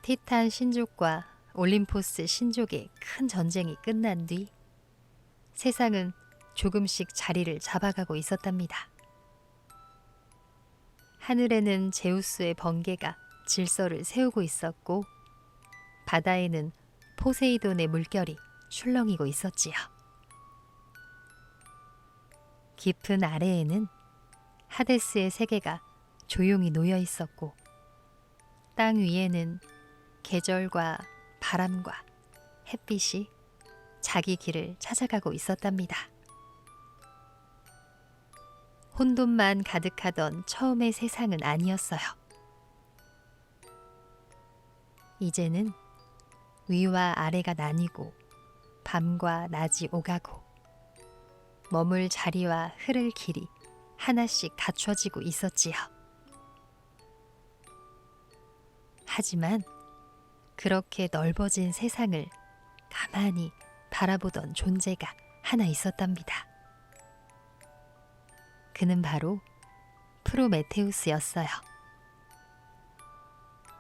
티탄 신족과 올림포스 신족의 큰 전쟁이 끝난 뒤 세상은 조금씩 자리를 잡아가고 있었답니다. 하늘에는 제우스의 번개가 질서를 세우고 있었고 바다에는 포세이돈의 물결이 출렁이고 있었지요. 깊은 아래에는 하데스의 세계가 조용히 놓여 있었고 땅 위에는 계절과 바람과 햇빛이 자기 길을 찾아가고 있었답니다. 혼돈만 가득하던 처음의 세상은 아니었어요. 이제는 위와 아래가 나뉘고 밤과 낮이 오가고 머물 자리와 흐를 길이 하나씩 갖춰지고 있었지요. 하지만 그렇게 넓어진 세상을 가만히 바라보던 존재가 하나 있었답니다. 그는 바로 프로메테우스였어요.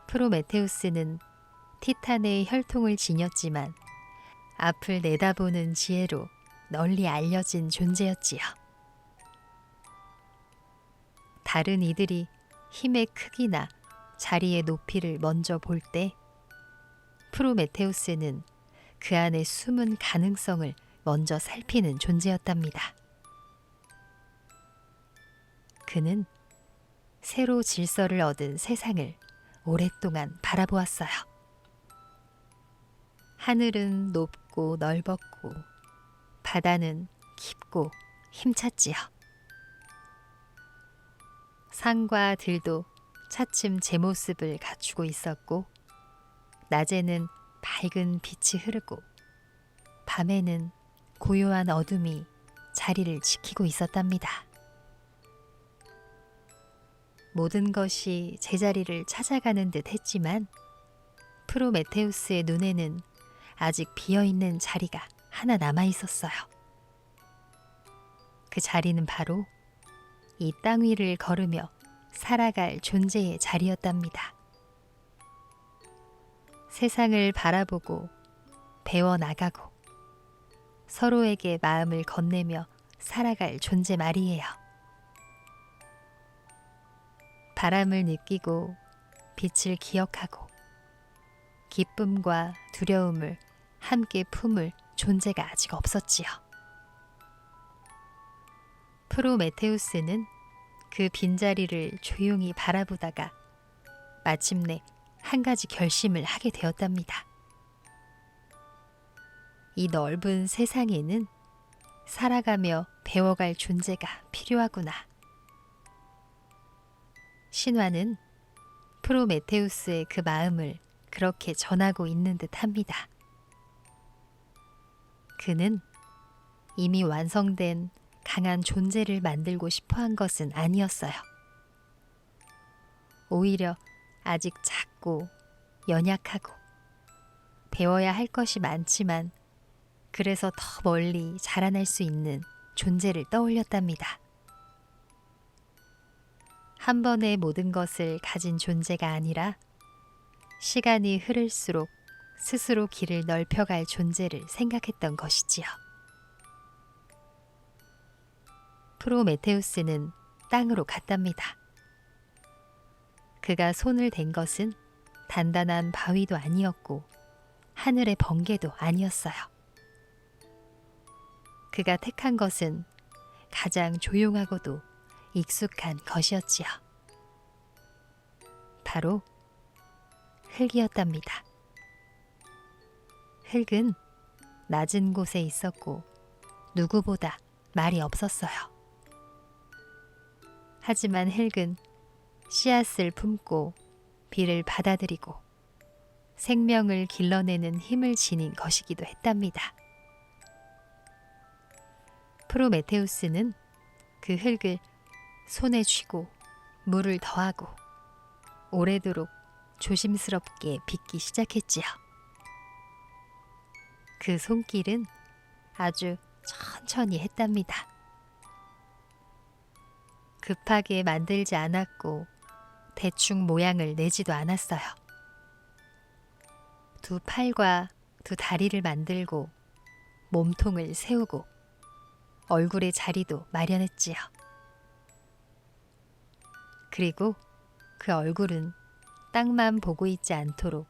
프로메테우스는 티탄의 혈통을 지녔지만 앞을 내다보는 지혜로 널리 알려진 존재였지요. 다른 이들이 힘의 크기나 자리의 높이를 먼저 볼 때 프로메테우스는 그 안의 숨은 가능성을 먼저 살피는 존재였답니다. 그는 새로 질서를 얻은 세상을 오랫동안 바라보았어요. 하늘은 높고 넓었고 바다는 깊고 힘찼지요. 산과 들도 차츰 제 모습을 갖추고 있었고 낮에는 밝은 빛이 흐르고 밤에는 고요한 어둠이 자리를 지키고 있었답니다. 모든 것이 제자리를 찾아가는 듯 했지만 프로메테우스의 눈에는 아직 비어있는 자리가 하나 남아 있었어요. 그 자리는 바로 이 땅 위를 걸으며 살아갈 존재의 자리였답니다. 세상을 바라보고 배워나가고 서로에게 마음을 건네며 살아갈 존재 말이에요. 바람을 느끼고 빛을 기억하고 기쁨과 두려움을 함께 품을 존재가 아직 없었지요. 프로메테우스는 그 빈자리를 조용히 바라보다가 마침내 한 가지 결심을 하게 되었답니다. 이 넓은 세상에는 살아가며 배워갈 존재가 필요하구나. 신화는 프로메테우스의 그 마음을 그렇게 전하고 있는 듯 합니다. 그는 이미 완성된 강한 존재를 만들고 싶어 한 것은 아니었어요. 오히려 아직 작고 연약하고 배워야 할 것이 많지만 그래서 더 멀리 자라날 수 있는 존재를 떠올렸답니다. 한 번에 모든 것을 가진 존재가 아니라 시간이 흐를수록 스스로 길을 넓혀갈 존재를 생각했던 것이지요. 프로메테우스는 땅으로 갔답니다. 그가 손을 댄 것은 단단한 바위도 아니었고 하늘의 번개도 아니었어요. 그가 택한 것은 가장 조용하고도 익숙한 것이었지요. 바로 흙이었답니다. 흙은 낮은 곳에 있었고 누구보다 말이 없었어요. 하지만 흙은 씨앗을 품고 비를 받아들이고 생명을 길러내는 힘을 지닌 것이기도 했답니다. 프로메테우스는 그 흙을 손에 쥐고 물을 더하고 오래도록 조심스럽게 빚기 시작했지요. 그 손길은 아주 천천히 했답니다. 급하게 만들지 않았고 대충 모양을 내지도 않았어요. 두 팔과 두 다리를 만들고 몸통을 세우고 얼굴의 자리도 마련했지요. 그리고 그 얼굴은 땅만 보고 있지 않도록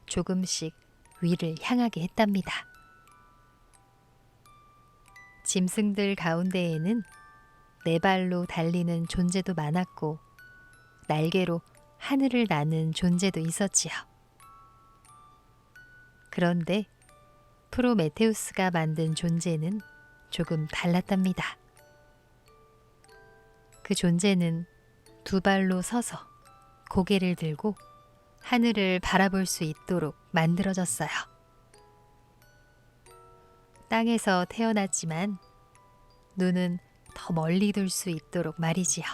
조금씩 위를 향하게 했답니다. 짐승들 가운데에는 네 발로 달리는 존재도 많았고 날개로 하늘을 나는 존재도 있었지요. 그런데 프로메테우스가 만든 존재는 조금 달랐답니다. 그 존재는 두 발로 서서 고개를 들고 하늘을 바라볼 수 있도록 만들어졌어요. 땅에서 태어났지만 눈은 더 멀리 둘 수 있도록 말이지요.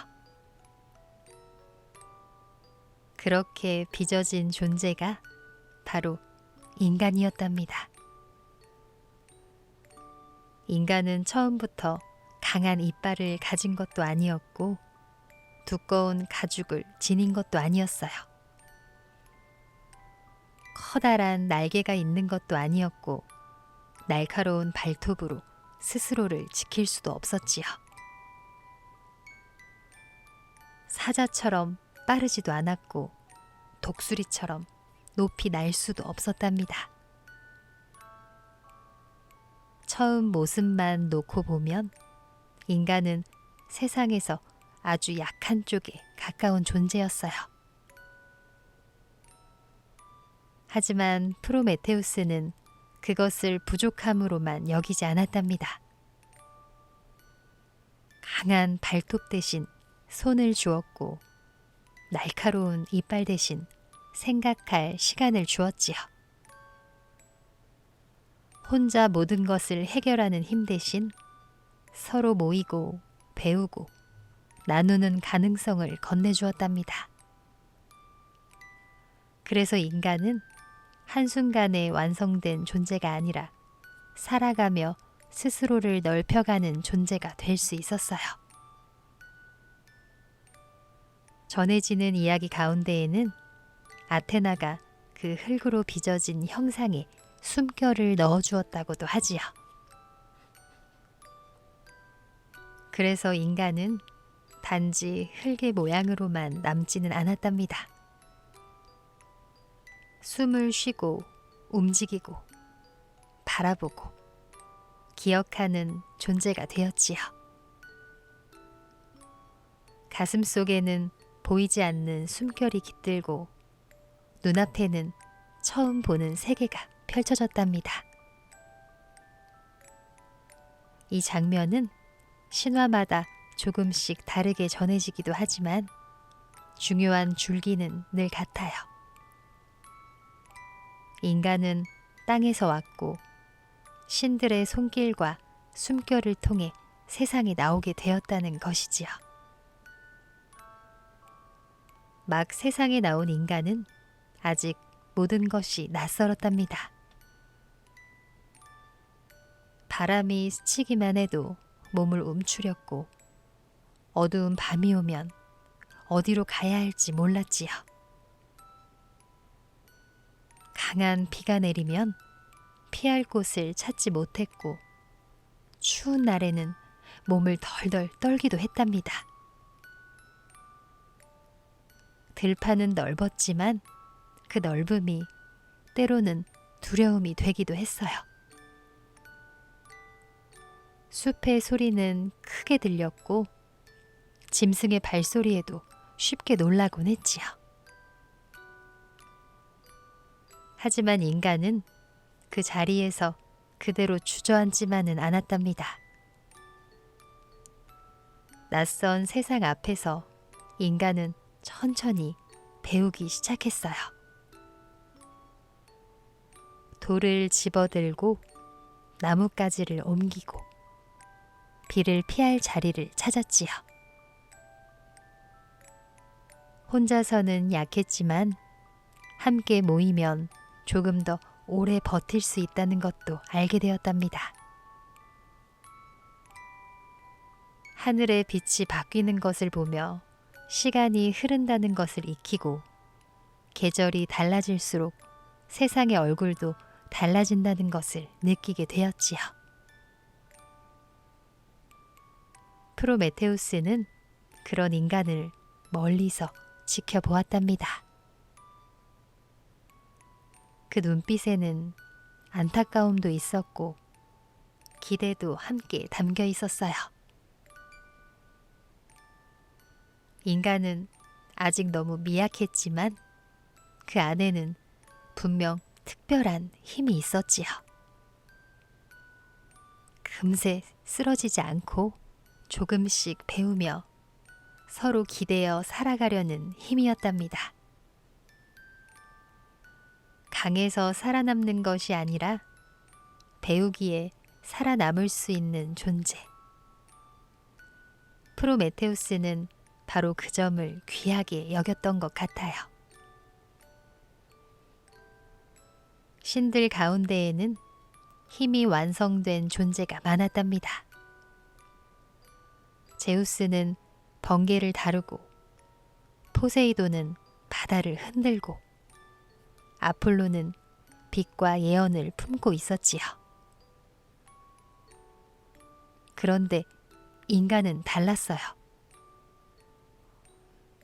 그렇게 빚어진 존재가 바로 인간이었답니다. 인간은 처음부터 강한 이빨을 가진 것도 아니었고 두꺼운 가죽을 지닌 것도 아니었어요. 커다란 날개가 있는 것도 아니었고 날카로운 발톱으로 스스로를 지킬 수도 없었지요. 사자처럼 빠르지도 않았고 독수리처럼 높이 날 수도 없었답니다. 처음 모습만 놓고 보면 인간은 세상에서 아주 약한 쪽에 가까운 존재였어요. 하지만 프로메테우스는 그것을 부족함으로만 여기지 않았답니다. 강한 발톱 대신 손을 주었고 날카로운 이빨 대신 생각할 시간을 주었지요. 혼자 모든 것을 해결하는 힘 대신 서로 모이고 배우고 나누는 가능성을 건네주었답니다. 그래서 인간은 한순간에 완성된 존재가 아니라 살아가며 스스로를 넓혀가는 존재가 될 수 있었어요. 전해지는 이야기 가운데에는 아테나가 그 흙으로 빚어진 형상에 숨결을 넣어주었다고도 하지요. 그래서 인간은 단지 흙의 모양으로만 남지는 않았답니다. 숨을 쉬고 움직이고 바라보고 기억하는 존재가 되었지요. 가슴 속에는 보이지 않는 숨결이 깃들고 눈앞에는 처음 보는 세계가 펼쳐졌답니다. 이 장면은 신화마다 조금씩 다르게 전해지기도 하지만 중요한 줄기는 늘 같아요. 인간은 땅에서 왔고 신들의 손길과 숨결을 통해 세상에 나오게 되었다는 것이지요. 막 세상에 나온 인간은 아직 모든 것이 낯설었답니다. 바람이 스치기만 해도 몸을 움츠렸고 어두운 밤이 오면 어디로 가야 할지 몰랐지요. 강한 비가 내리면 피할 곳을 찾지 못했고 추운 날에는 몸을 덜덜 떨기도 했답니다. 들판은 넓었지만 그 넓음이 때로는 두려움이 되기도 했어요. 숲의 소리는 크게 들렸고 짐승의 발소리에도 쉽게 놀라곤 했지요. 하지만 인간은 그 자리에서 그대로 주저앉지만은 않았답니다. 낯선 세상 앞에서 인간은 천천히 배우기 시작했어요. 돌을 집어들고 나뭇가지를 옮기고 비를 피할 자리를 찾았지요. 혼자서는 약했지만 함께 모이면 조금 더 오래 버틸 수 있다는 것도 알게 되었답니다. 하늘의 빛이 바뀌는 것을 보며 시간이 흐른다는 것을 익히고 계절이 달라질수록 세상의 얼굴도 달라진다는 것을 느끼게 되었지요. 프로메테우스는 그런 인간을 멀리서 지켜보았답니다. 그 눈빛에는 안타까움도 있었고 기대도 함께 담겨 있었어요. 인간은 아직 너무 미약했지만 그 안에는 분명 특별한 힘이 있었지요. 금세 쓰러지지 않고 조금씩 배우며 서로 기대어 살아가려는 힘이었답니다. 강해서 살아남는 것이 아니라 배우기에 살아남을 수 있는 존재. 프로메테우스는 바로 그 점을 귀하게 여겼던 것 같아요. 신들 가운데에는 힘이 완성된 존재가 많았답니다. 제우스는 번개를 다루고 포세이돈은 바다를 흔들고 아폴로는 빛과 예언을 품고 있었지요. 그런데 인간은 달랐어요.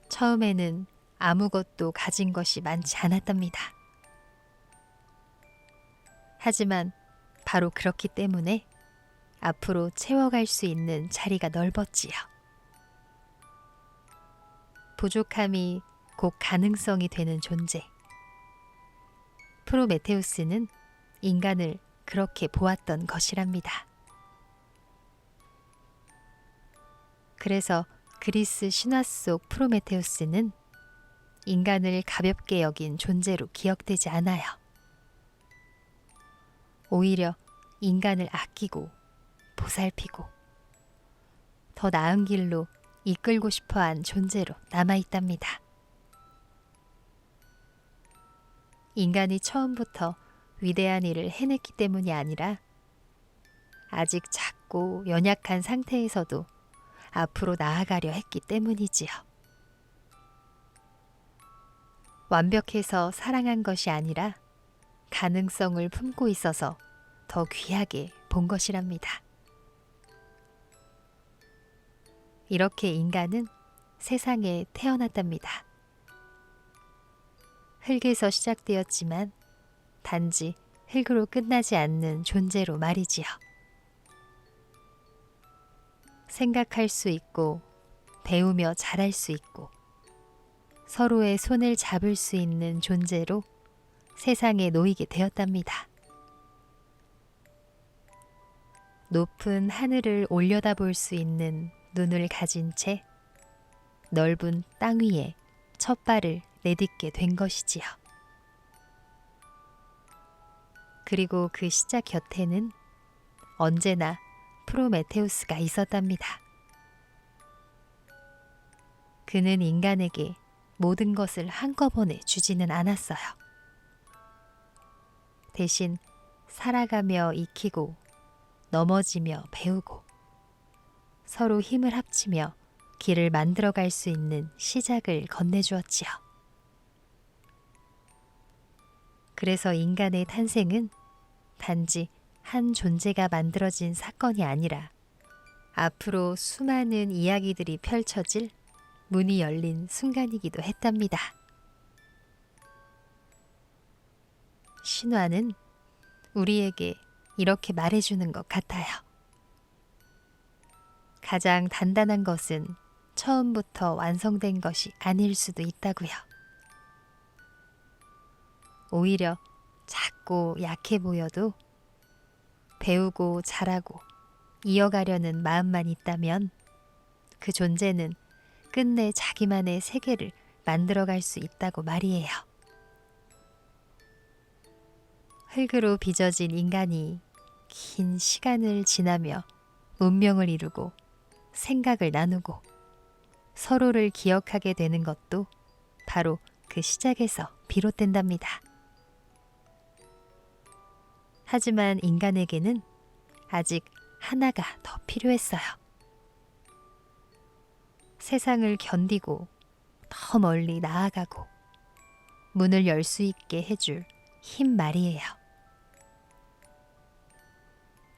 처음에는 아무것도 가진 것이 많지 않았답니다. 하지만 바로 그렇기 때문에 앞으로 채워갈 수 있는 자리가 넓었지요. 부족함이 곧 가능성이 되는 존재. 프로메테우스는 인간을 그렇게 보았던 것이랍니다. 그래서 그리스 신화 속 프로메테우스는 인간을 가볍게 여긴 존재로 기억되지 않아요. 오히려 인간을 아끼고 보살피고 더 나은 길로 이끌고 싶어한 존재로 남아있답니다. 인간이 처음부터 위대한 일을 해냈기 때문이 아니라 아직 작고 연약한 상태에서도 앞으로 나아가려 했기 때문이지요. 완벽해서 사랑한 것이 아니라 가능성을 품고 있어서 더 귀하게 본 것이랍니다. 이렇게 인간은 세상에 태어났답니다. 흙에서 시작되었지만 단지 흙으로 끝나지 않는 존재로 말이지요. 생각할 수 있고 배우며 자랄 수 있고 서로의 손을 잡을 수 있는 존재로 세상에 놓이게 되었답니다. 높은 하늘을 올려다볼 수 있는 눈을 가진 채 넓은 땅 위에 첫 발을 내딛게 된 것이지요. 그리고 그 시작 곁에는 언제나 프로메테우스가 있었답니다. 그는 인간에게 모든 것을 한꺼번에 주지는 않았어요. 대신 살아가며 익히고 넘어지며 배우고 서로 힘을 합치며 길을 만들어갈 수 있는 시작을 건네주었지요. 그래서 인간의 탄생은 단지 한 존재가 만들어진 사건이 아니라 앞으로 수많은 이야기들이 펼쳐질 문이 열린 순간이기도 했답니다. 신화는 우리에게 이렇게 말해주는 것 같아요. 가장 단단한 것은 처음부터 완성된 것이 아닐 수도 있다고요. 오히려 작고 약해 보여도 배우고 자라고 이어가려는 마음만 있다면 그 존재는 끝내 자기만의 세계를 만들어갈 수 있다고 말이에요. 흙으로 빚어진 인간이 긴 시간을 지나며 문명을 이루고 생각을 나누고 서로를 기억하게 되는 것도 바로 그 시작에서 비롯된답니다. 하지만 인간에게는 아직 하나가 더 필요했어요. 세상을 견디고 더 멀리 나아가고 문을 열 수 있게 해줄 힘 말이에요.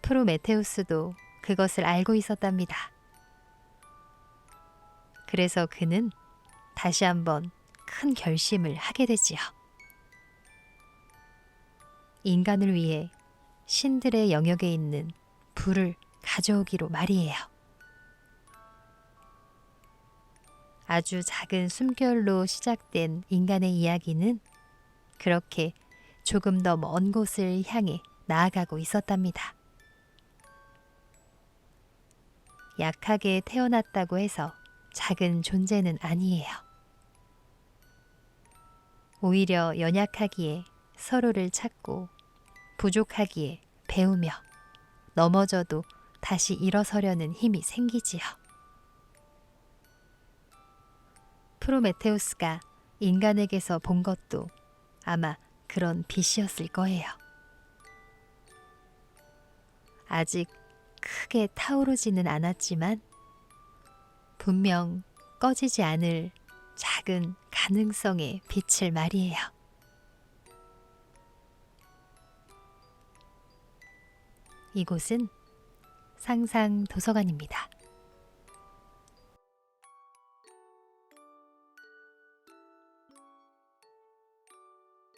프로메테우스도 그것을 알고 있었답니다. 그래서 그는 다시 한번 큰 결심을 하게 되지요. 인간을 위해 신들의 영역에 있는 불을 가져오기로 말이에요. 아주 작은 숨결로 시작된 인간의 이야기는 그렇게 조금 더 먼 곳을 향해 나아가고 있었답니다. 약하게 태어났다고 해서 작은 존재는 아니에요. 오히려 연약하기에 서로를 찾고 부족하기에 배우며 넘어져도 다시 일어서려는 힘이 생기지요. 프로메테우스가 인간에게서 본 것도 아마 그런 빛이었을 거예요. 아직 크게 타오르지는 않았지만 분명 꺼지지 않을 작은 가능성의 빛을 말이에요. 이곳은 상상 도서관입니다.